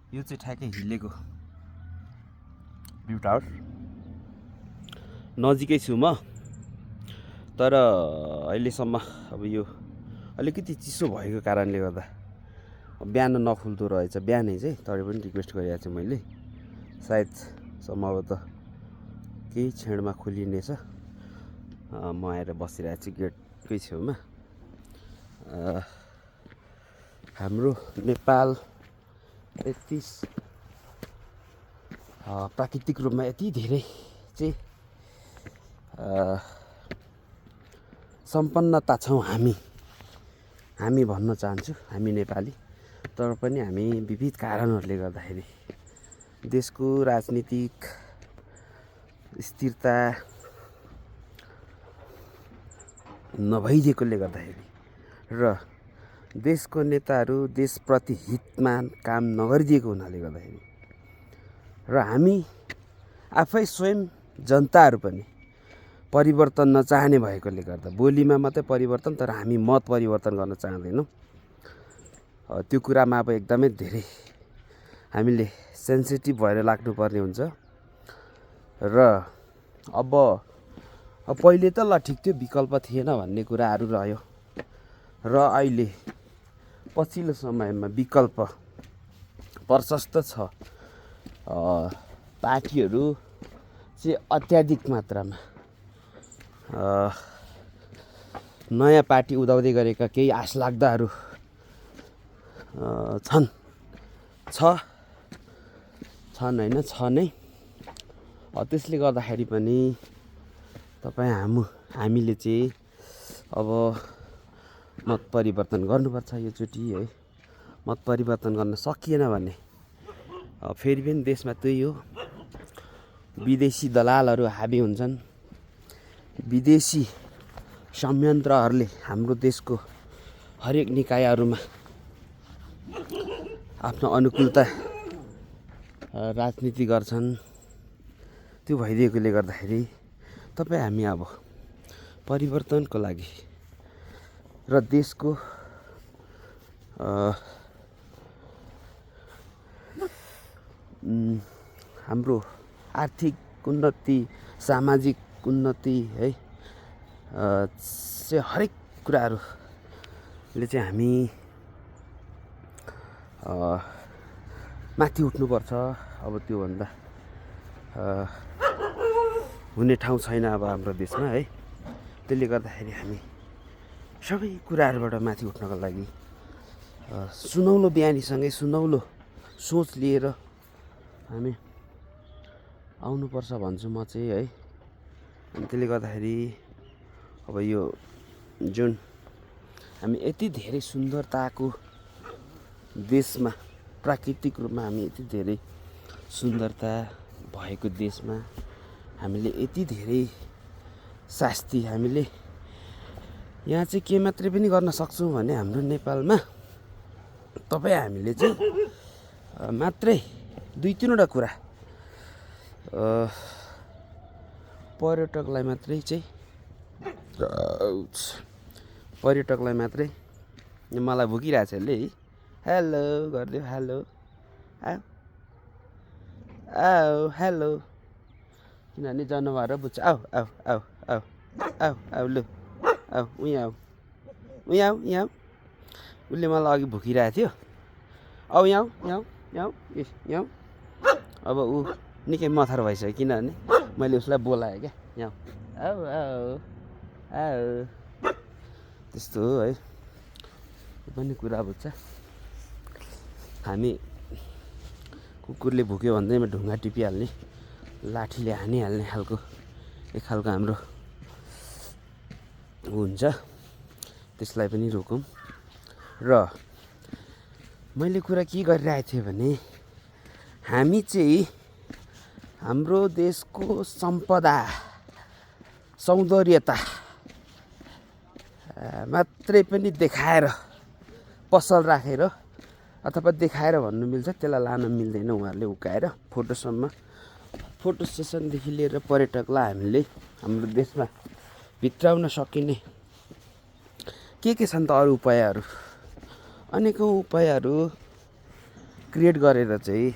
यो चाहिँ ठ्याक्कै हिलेको भ्यू टावर नजिकै छु म तर अहिलेसम्म अब यो अलिकति चिसो भएको कारणले गर्दा बिहान नखुल्दो रहेछ बिहानै चाहिँ तरै पनि रिक्वेस्ट गरिरहेको छु मैले सायद सम्भवतः केही क्षणमा खुलिनेछ म आएर बसिरहेको छु गेटकै छेउमा हाम्रो नेपाल यति प्राकृतिक रूपमा यति धेरै चाहिँ सम्पन्नता छौँ हामी भन्न चाहन्छु हामी नेपाली तर पनि हामी विविध कारणहरूले गर्दाखेरि देशको राजनीतिक स्थिरता नभइदिएकोले गर्दाखेरि र देशको नेताहरू देशप्रति हितमा काम नगरिदिएको हुनाले गर्दाखेरि र हामी आफै स्वयं जनताहरू पनि परिवर्तन नचाहने भएकोले गर्दा बोलीमा मात्रै परिवर्तन तर हामी मत परिवर्तन गर्न चाहँदैनौँ त्यो कुरामा अब एकदमै धेरै हामीले सेन्सिटिभ भएर लाग्नुपर्ने हुन्छ र अब पहिले त ल ठिक थियो विकल्प थिएन भन्ने कुराहरू रह्यो र अहिले पछिल्लो समयमा विकल्प प्रशस्त छ पार्टीहरू चाहिँ अत्याधिक मात्रामा नयाँ पार्टी उदाउँदै गरेका केही आशलाग्दाहरू छन् होइन छ नै त्यसले गर्दाखेरि पनि हामीले चाहिँ अब मत परिवर्तन गर्नुपर्छ योचोटि है मत परिवर्तन गर्न सकिएन भने फेरि पनि देशमा त्यही हो विदेशी दलालहरू हाबी हुन्छन् विदेशी संयन्त्रहरूले हाम्रो देशको हरेक निकायहरूमा आफ्नो अनुकूलता राजनीति गर्छन् त्यो भइदिएकोले गर्दाखेरि हामी अब परिवर्तनको लागि र देशको हाम्रो आर्थिक उन्नति सामाजिक उन्नति है चाहिँ हरेक कुराहरूले चाहिँ हामी माथि उठ्नुपर्छ अब त्योभन्दा हुने ठाउँ छैन अब हाम्रो देशमा है त्यसले गर्दाखेरि हामी सबै कुराहरूबाट माथि उठ्नको लागि सुनौलो बिहानीसँगै सुनौलो सोच लिएर हामी आउनुपर्छ भन्छु म चाहिँ है अनि त्यसले गर्दाखेरि अब यो जुन हामी यति धेरै सुन्दरताको देशमा प्राकृतिक रूपमा हामी यति धेरै सुन्दरता भएको देशमा हामीले यति धेरै शास्ति हामीले यहाँ चाहिँ के मात्रै पनि गर्न सक्छौँ भने हाम्रो नेपालमा हामीले चाहिँ मात्रै 2-3वटा कुरा पर्यटकलाई मात्रै मलाई भुकिरहेछ यसले हेलो गरिदियो हेलो आऊ हेलो किनभने जनावर बुझ्छ आऊ लु आऊ यहाँ उसले मलाई अघि भुकिरहेको थियो आऊ यहाँ अब ऊ निकै मथर भइसक्यो किनभने मैले उसलाई बोलाएँ क्या यहाँ आऊ त्यस्तो हो है यो पनि कुरा बुझ्छ हामी कुकुरले भुक्यो भन्दैमा ढुङ्गा टिपिहाल्ने लाठीले हानिहाल्ने खालको एक खालको हाम्रो हुन्छ त्यसलाई पनि रोकौँ र मैले कुरा के गरिरहेको थिएँ भने हामी चाहिँ हाम्रो देशको सम्पदा सौन्दर्यता मात्रै पनि देखाएर पसल राखेर अथवा देखाएर भन्नु मिल्छ त्यसलाई लान मिल्दैन उहाँहरूले उकाएर फोटो सेसनदेखि लिएर पर्यटकलाई हामीले हाम्रो देशमा भित्राउन सकिने के छन् त अरू उपायहरू अनेकौँ उपायहरू क्रिएट गरेर चाहिँ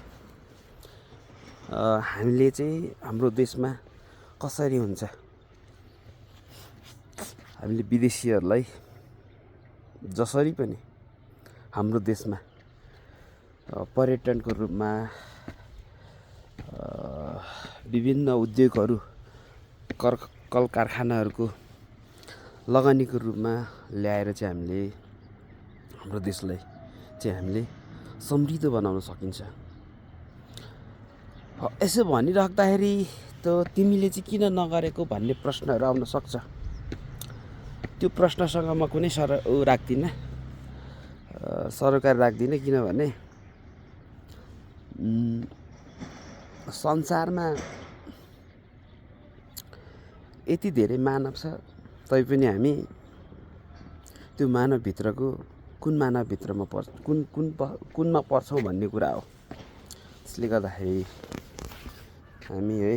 हामीले चाहिँ हाम्रो देशमा कसरी हुन्छ, हामीले विदेशीहरूलाई जसरी पनि हाम्रो देशमा पर्यटनको रूपमा विभिन्न उद्योगहरू कल कारखानाहरूको लगानीको रूपमा ल्याएर चाहिँ हामीले हाम्रो देशलाई चाहिँ हामीले समृद्ध बनाउन सकिन्छ। यसो भनिराख्दाखेरि त तिमीले चाहिँ किन नगरेको भन्ने प्रश्नहरू आउन सक्छ। त्यो प्रश्नसँग म कुनै राख्दिनँ, सरोकार राख्दिनँ, किनभने संसारमा यति धेरै मानव छ, तैपनि हामी त्यो मानवभित्रको कुन मानवभित्रमा पर्छ, कुनमा पर्छौँ भन्ने कुरा हो। त्यसले गर्दाखेरि हामी है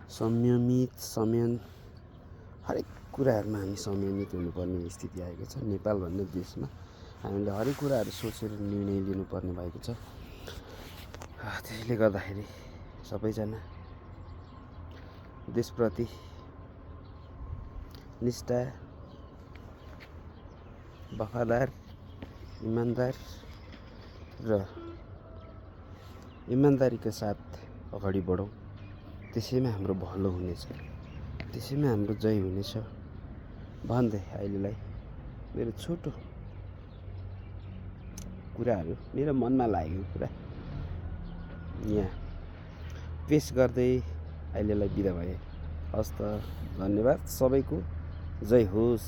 संयम हरेक कुराहरूमा हामी संयमित हुनुपर्ने स्थिति आएको छ। नेपाल भन्ने देशमा हामीले हरेक कुराहरू सोचेर निर्णय लिनुपर्ने भएको छ। त्यसले गर्दाखेरि सबैजना देशप्रति निष्ठा, वफादार, इमान्दार र इमान्दारीका साथ अगाडि बढौँ। त्यसैमा हाम्रो भलो हुनेछ, त्यसैमा हाम्रो जय हुनेछ भन्दै अहिलेलाई मेरो छोटो कुराहरू, मेरो मनमा लागेको कुरा यहाँ पेस गर्दै अहिलेलाई बिदा भएँ। हस् त, धन्यवाद सबैको, जय होस्।